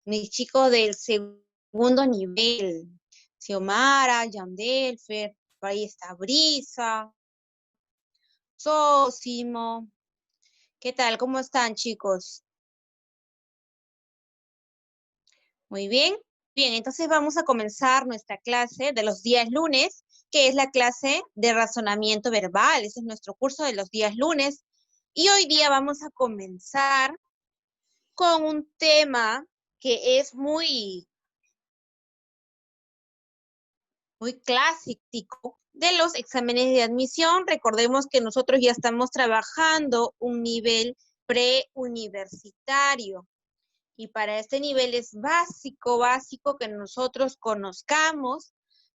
mis chicos del segundo nivel, Xiomara, Yandelfer, por ahí está Brisa, Sosimo. ¿Qué tal? ¿Cómo están, chicos? Muy bien. Bien, entonces vamos a comenzar nuestra clase de los días lunes, que es la clase de razonamiento verbal. Ese es nuestro curso de los días lunes. Y hoy día vamos a comenzar con un tema que es muy clásico de los exámenes de admisión. Recordemos que nosotros ya estamos trabajando un nivel preuniversitario. Y para este nivel es básico que nosotros conozcamos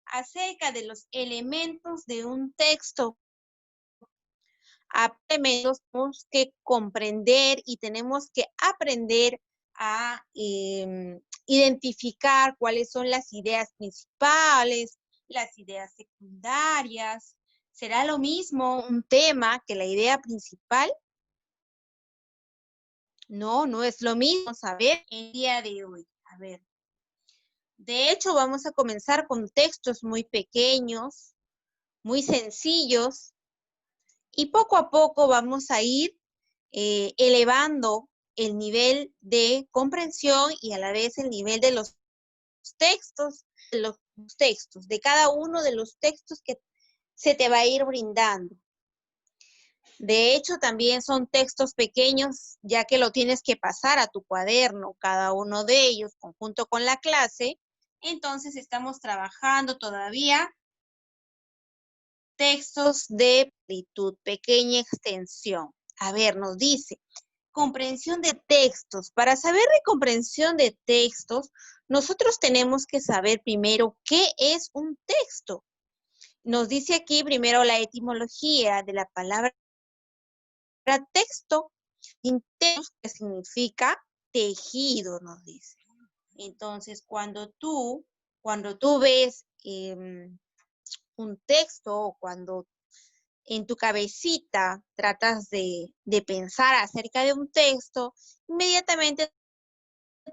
acerca de los elementos de un texto. Tenemos que comprender y tenemos que aprender a identificar cuáles son las ideas principales, las ideas secundarias. ¿Será lo mismo un tema que la idea principal? No, no es lo mismo. A ver, el día de hoy. A ver. De hecho, vamos a comenzar con textos muy pequeños, muy sencillos, y poco a poco vamos a ir elevando el nivel de comprensión y a la vez el nivel de los textos, de cada uno de los textos que se te va a ir brindando. De hecho, también son textos pequeños, ya que lo tienes que pasar a tu cuaderno, cada uno de ellos, conjunto con la clase. Entonces, estamos trabajando todavía textos de amplitud, pequeña extensión. A ver, nos dice, comprensión de textos. Para saber de comprensión de textos, nosotros tenemos que saber primero qué es un texto. Nos dice aquí primero la etimología de la palabra texto, que significa tejido, nos dice. Entonces, cuando tú ves un texto o cuando en tu cabecita tratas de pensar acerca de un texto, inmediatamente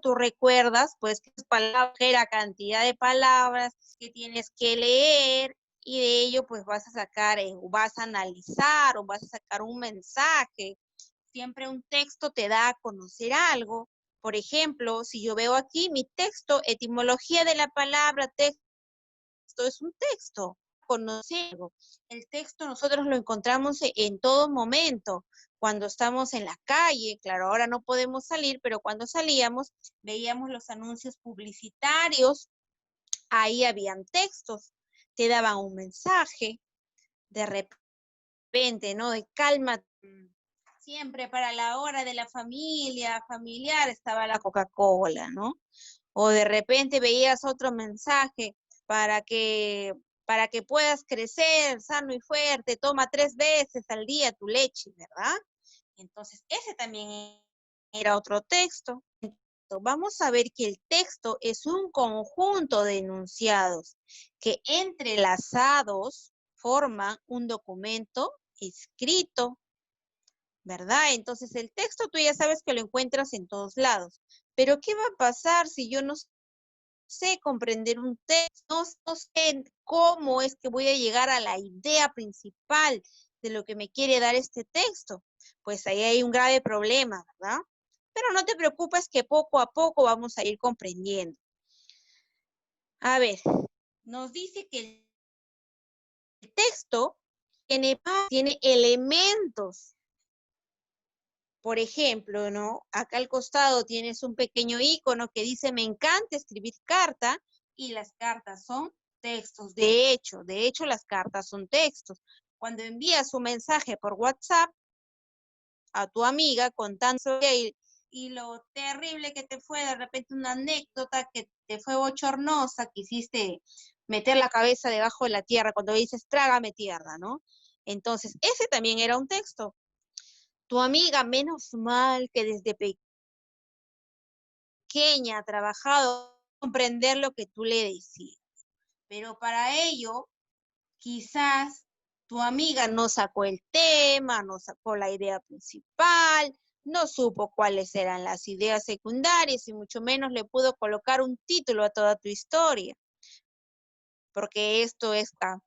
tú recuerdas, pues, qué palabras, la cantidad de palabras que tienes que leer, y de ello, pues, vas a sacar, vas a analizar o vas a sacar un mensaje. Siempre un texto te da a conocer algo. Por ejemplo, si yo veo aquí mi texto, etimología de la palabra texto, es un texto, conocer. El texto nosotros lo encontramos en todo momento, cuando estamos en la calle, claro, ahora no podemos salir, pero cuando salíamos veíamos los anuncios publicitarios, ahí habían textos, te daban un mensaje, de repente, ¿no? De calma, siempre para la hora de la familiar estaba la Coca-Cola, ¿no? O de repente veías otro mensaje para que puedas crecer sano y fuerte, toma 3 veces al día tu leche, ¿verdad? Entonces, ese también era otro texto. Vamos a ver que el texto es un conjunto de enunciados que entrelazados forman un documento escrito, ¿verdad? Entonces el texto tú ya sabes que lo encuentras en todos lados. Pero ¿qué va a pasar si yo no sé comprender un texto? No sé cómo es que voy a llegar a la idea principal de lo que me quiere dar este texto. Pues ahí hay un grave problema, ¿verdad? Pero no te preocupes que poco a poco vamos a ir comprendiendo. A ver, nos dice que el texto tiene elementos. Por ejemplo, ¿no? Acá al costado tienes un pequeño icono que dice, me encanta escribir carta, y las cartas son textos. De hecho, las cartas son textos. Cuando envías un mensaje por WhatsApp a tu amiga contando y lo terrible que te fue, de repente una anécdota que te fue bochornosa, quisiste meter la cabeza debajo de la tierra cuando dices, trágame tierra, ¿no? Entonces, ese también era un texto. Tu amiga, menos mal que desde pequeña ha trabajado comprender lo que tú le decías. Pero para ello, quizás tu amiga no sacó el tema, no sacó la idea principal, no supo cuáles eran las ideas secundarias y mucho menos le pudo colocar un título a toda tu historia, porque esto está.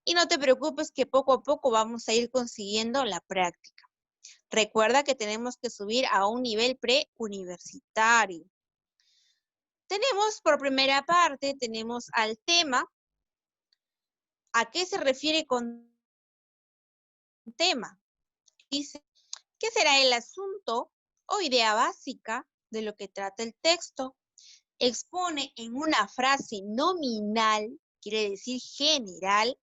Y no te preocupes que poco a poco vamos a ir consiguiendo la práctica. Recuerda que tenemos que subir a un nivel preuniversitario. Tenemos por primera parte, tenemos al tema. ¿A qué se refiere con tema? Dice, ¿qué será el asunto o idea básica de lo que trata el texto? Expone en una frase nominal, quiere decir general,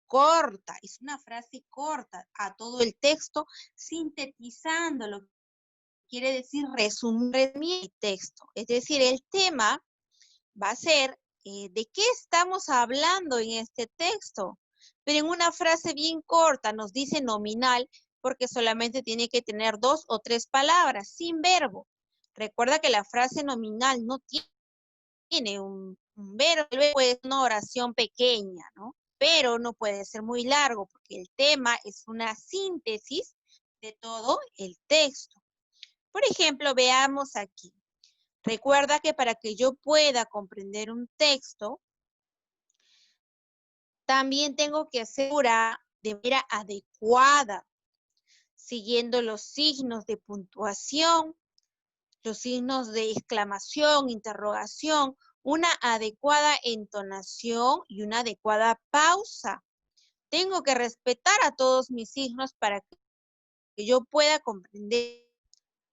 corta, es una frase corta a todo el texto, sintetizándolo, quiere decir resumir el texto. Es decir, el tema va a ser de qué estamos hablando en este texto, pero en una frase bien corta, nos dice nominal, porque solamente tiene que tener 2 o 3 palabras, sin verbo. Recuerda que la frase nominal no tiene un verbo, es una oración pequeña, ¿no? Pero no puede ser muy largo, porque el tema es una síntesis de todo el texto. Por ejemplo, veamos aquí. Recuerda que para que yo pueda comprender un texto, también tengo que hacerlo de manera adecuada, siguiendo los signos de puntuación, los signos de exclamación, interrogación, una adecuada entonación y una adecuada pausa. Tengo que respetar a todos mis signos para que yo pueda comprender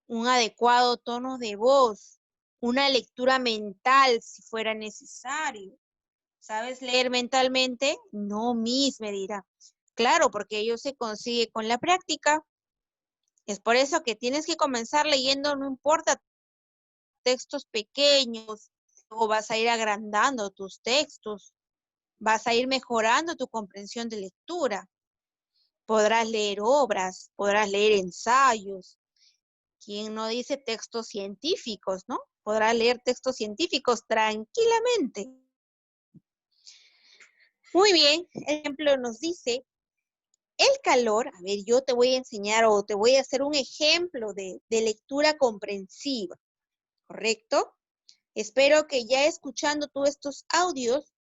un adecuado tono de voz, una lectura mental si fuera necesario. ¿Sabes leer mentalmente? No, Miss, me dirá. Claro, porque ello se consigue con la práctica. Es por eso que tienes que comenzar leyendo, no importa, textos pequeños, o vas a ir agrandando tus textos, vas a ir mejorando tu comprensión de lectura. Podrás leer obras, podrás leer ensayos. ¿Quién no dice textos científicos, no? Podrás leer textos científicos tranquilamente. Muy bien, el ejemplo nos dice, el calor, a ver, yo te voy a enseñar o te voy a hacer un ejemplo de lectura comprensiva, ¿correcto? Espero que ya escuchando todos estos audios,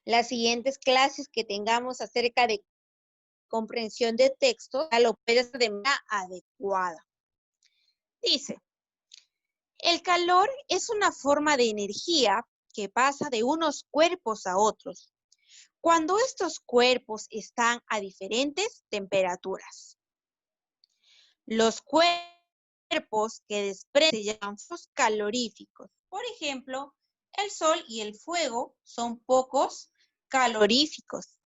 las siguientes clases que tengamos acerca de comprensión de texto, ya lo puedes hacer de manera adecuada. Dice, el calor es una forma de energía que pasa de unos cuerpos a otros, cuando estos cuerpos están a diferentes temperaturas. Los cuerpos que desprenden se llaman focos caloríficos. Por ejemplo, el sol y el fuego son focos caloríficos.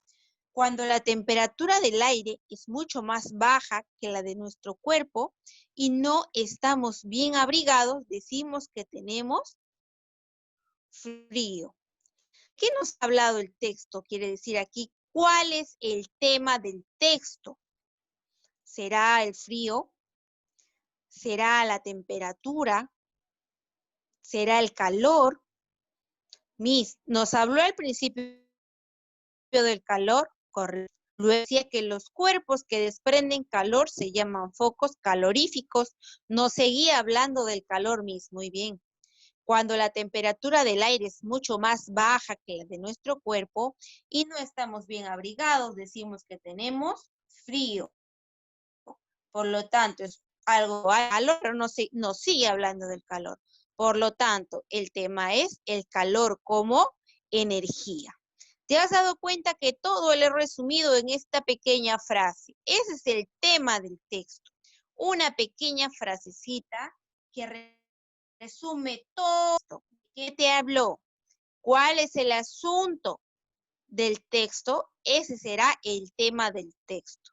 Cuando la temperatura del aire es mucho más baja que la de nuestro cuerpo y no estamos bien abrigados, decimos que tenemos frío. ¿Qué nos ha hablado el texto? Quiere decir aquí, ¿cuál es el tema del texto? ¿Será el frío? ¿Será la temperatura? ¿Será el calor? Miss, nos habló al principio del calor, correcto. Luego decía que los cuerpos que desprenden calor se llaman focos caloríficos. Nos seguía hablando del calor, Miss, muy bien. Cuando la temperatura del aire es mucho más baja que la de nuestro cuerpo y no estamos bien abrigados, decimos que tenemos frío. Por lo tanto, es algo calor, pero no sigue hablando del calor. Por lo tanto, el tema es el calor como energía. ¿Te has dado cuenta que todo lo he resumido en esta pequeña frase? Ese es el tema del texto. Una pequeña frasecita que resume todo. ¿Qué te habló? ¿Cuál es el asunto del texto? Ese será el tema del texto.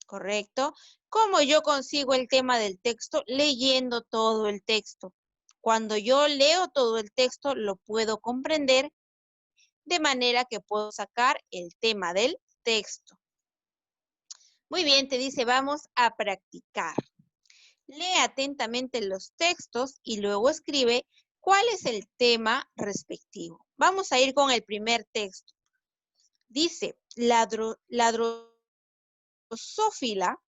¿Correcto? ¿Cómo yo consigo el tema del texto? Leyendo todo el texto. Cuando yo leo todo el texto, lo puedo comprender de manera que puedo sacar el tema del texto. Muy bien, te dice, vamos a practicar. Lee atentamente los textos y luego escribe cuál es el tema respectivo. Vamos a ir con el primer texto. Dice, la drosófila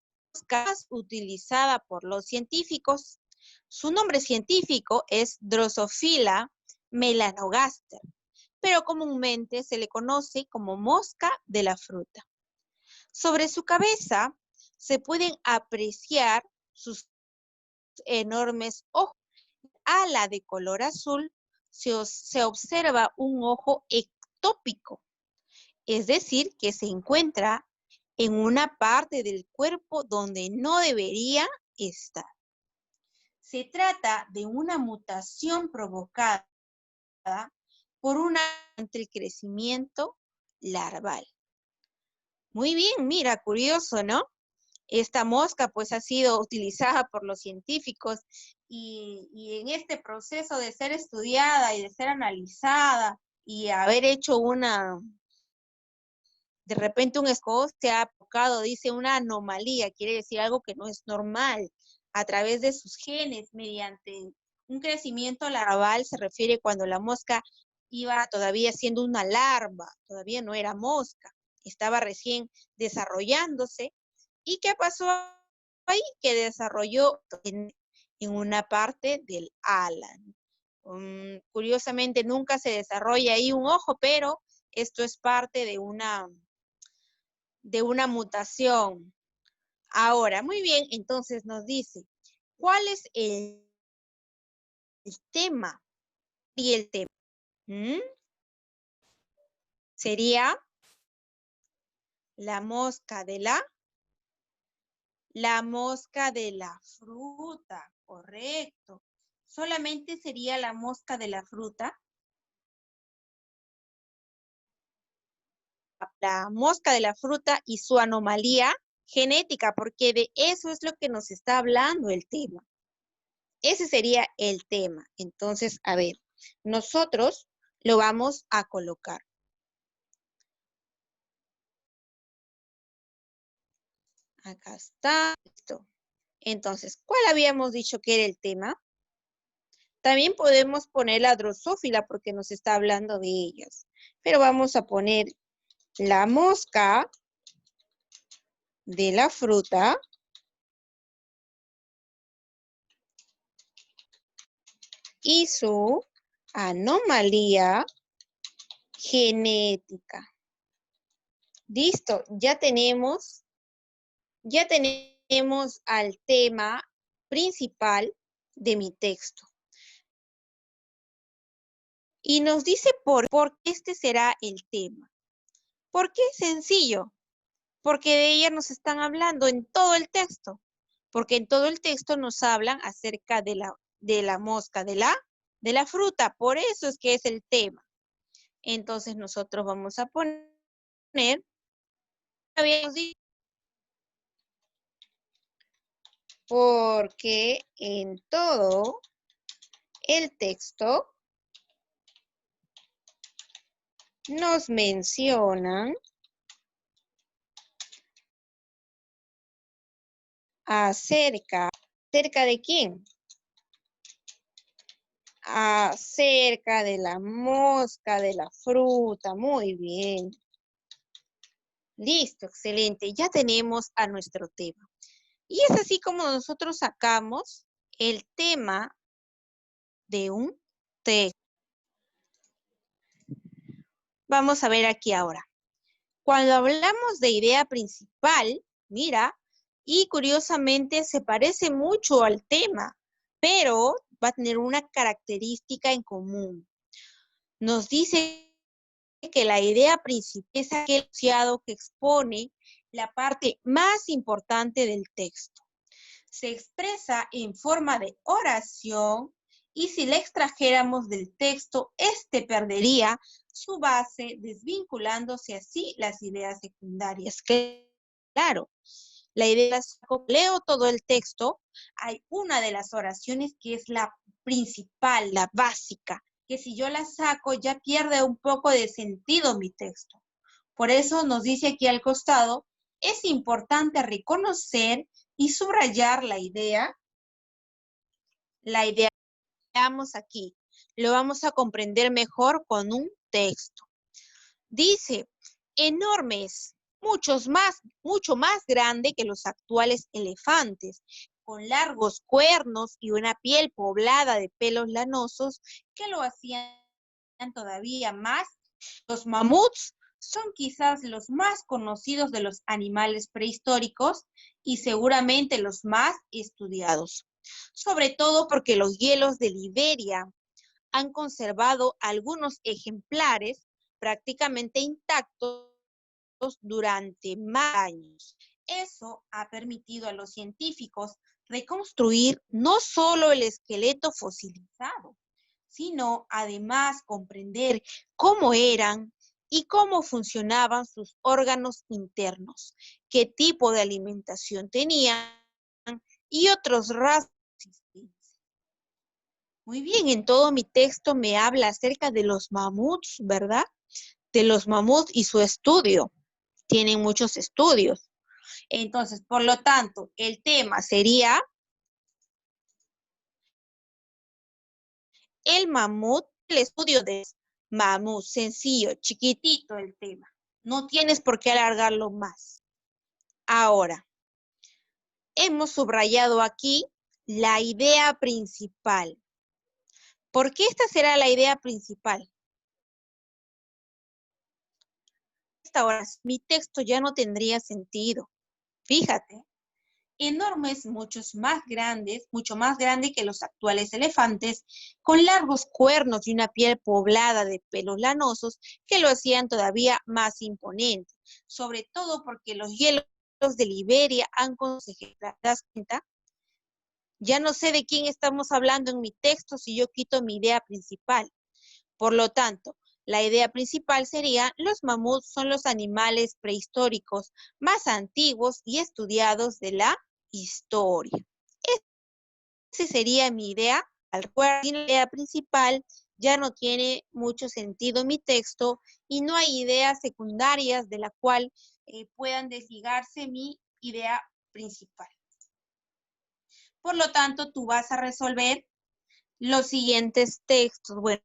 más utilizada por los científicos. Su nombre científico es Drosophila melanogaster, pero comúnmente se le conoce como mosca de la fruta. Sobre su cabeza se pueden apreciar sus enormes ojos. Ala de color azul se observa un ojo ectópico, es decir, que se encuentra en una parte del cuerpo donde no debería estar. Se trata de una mutación provocada por entre el crecimiento larval. Muy bien, mira, curioso, ¿no? Esta mosca pues ha sido utilizada por los científicos y en este proceso de ser estudiada y de ser analizada y haber hecho de repente un escoz se ha provocado, dice, una anomalía, quiere decir algo que no es normal, a través de sus genes, mediante un crecimiento larval, se refiere cuando la mosca iba todavía siendo una larva, todavía no era mosca, estaba recién desarrollándose. ¿Y qué pasó ahí? Que desarrolló en una parte del ala. Curiosamente nunca se desarrolla ahí un ojo, pero esto es parte de una mutación. Ahora, muy bien, entonces nos dice, ¿cuál es el tema? Y el tema sería la mosca de la fruta, correcto. Solamente sería la mosca de la fruta. La mosca de la fruta y su anomalía genética, porque de eso es lo que nos está hablando el tema. Ese sería el tema. Entonces, a ver, nosotros lo vamos a colocar. Acá está. Listo. Entonces, ¿cuál habíamos dicho que era el tema? También podemos poner la drosófila porque nos está hablando de ellas. Pero vamos a poner la mosca de la fruta y su anomalía genética. Listo, ya tenemos al tema principal de mi texto. Y nos dice por qué este será el tema. ¿Por qué? Sencillo. Porque de ella nos están hablando en todo el texto. Porque en todo el texto nos hablan acerca de la mosca, de la fruta. Por eso es que es el tema. Entonces nosotros vamos a poner, porque en todo el texto nos mencionan acerca de quién? Acerca de la mosca, de la fruta. Muy bien. Listo, excelente. Ya tenemos a nuestro tema. Y es así como nosotros sacamos el tema de un texto. Vamos a ver aquí ahora. Cuando hablamos de idea principal, mira, y curiosamente se parece mucho al tema, pero va a tener una característica en común. Nos dice que la idea principal es aquel enunciado que expone la parte más importante del texto. Se expresa en forma de oración y si la extrajéramos del texto, este perdería su base, desvinculándose así las ideas secundarias. Claro, la idea es, leo todo el texto, hay una de las oraciones que es la principal, la básica, que si yo la saco ya pierde un poco de sentido mi texto. Por eso nos dice aquí al costado, es importante reconocer y subrayar la idea. La idea que veamos aquí, lo vamos a comprender mejor con un texto. Dice, enormes, mucho más grande que los actuales elefantes, con largos cuernos y una piel poblada de pelos lanosos que lo hacían todavía más. Los mamuts son quizás los más conocidos de los animales prehistóricos y seguramente los más estudiados, sobre todo porque los hielos de Liberia han conservado algunos ejemplares prácticamente intactos durante más años. Eso ha permitido a los científicos reconstruir no solo el esqueleto fosilizado, sino además comprender cómo eran y cómo funcionaban sus órganos internos, qué tipo de alimentación tenían y otros rasgos. Muy bien, en todo mi texto me habla acerca de los mamuts, ¿verdad? De los mamuts y su estudio. Tienen muchos estudios. Entonces, por lo tanto, el tema sería el mamut, el estudio de mamut, sencillo, chiquitito el tema. No tienes por qué alargarlo más. Ahora, hemos subrayado aquí la idea principal. ¿Por qué esta será la idea principal? Ahora, mi texto ya no tendría sentido. Fíjate, enormes, mucho más grande que los actuales elefantes, con largos cuernos y una piel poblada de pelos lanosos que lo hacían todavía más imponente, sobre todo porque los hielos de Liberia han conseguido, ¿te das cuenta? Ya no sé de quién estamos hablando en mi texto si yo quito mi idea principal. Por lo tanto, la idea principal sería: los mamuts son los animales prehistóricos más antiguos y estudiados de la historia. Esa sería mi idea. Al recuerdo, sin la idea principal ya no tiene mucho sentido mi texto y no hay ideas secundarias de la cual puedan desligarse mi idea principal. Por lo tanto, tú vas a resolver los siguientes textos. Bueno,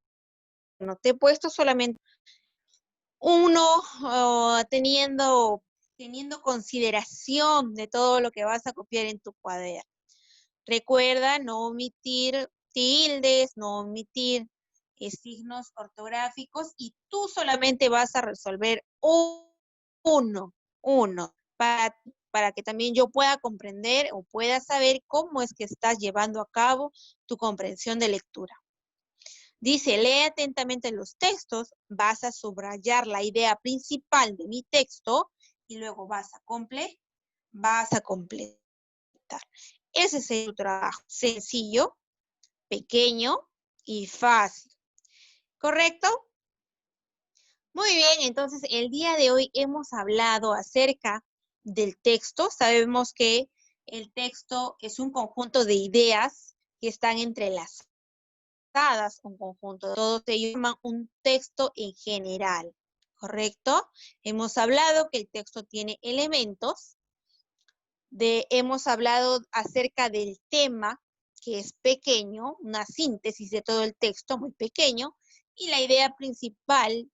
te he puesto solamente uno teniendo consideración de todo lo que vas a copiar en tu cuaderno. Recuerda no omitir tildes, no omitir signos ortográficos y tú solamente vas a resolver uno para que también yo pueda comprender o pueda saber cómo es que estás llevando a cabo tu comprensión de lectura. Dice, lee atentamente los textos, vas a subrayar la idea principal de mi texto y luego vas a completar. Ese es tu trabajo, sencillo, pequeño y fácil. ¿Correcto? Muy bien, entonces el día de hoy hemos hablado acerca del texto. Sabemos que el texto es un conjunto de ideas que están entrelazadas, un conjunto de todos ellos llaman un texto en general, ¿correcto? Hemos hablado que el texto tiene elementos, hemos hablado acerca del tema, que es pequeño, una síntesis de todo el texto, muy pequeño, y la idea principal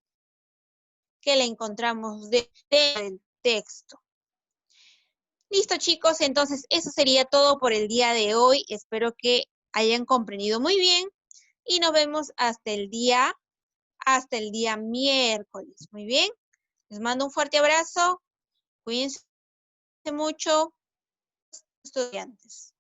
que la encontramos del texto. Listo, chicos, entonces eso sería todo por el día de hoy. Espero que hayan comprendido muy bien y nos vemos hasta el día miércoles. Muy bien, les mando un fuerte abrazo, cuídense mucho, estudiantes.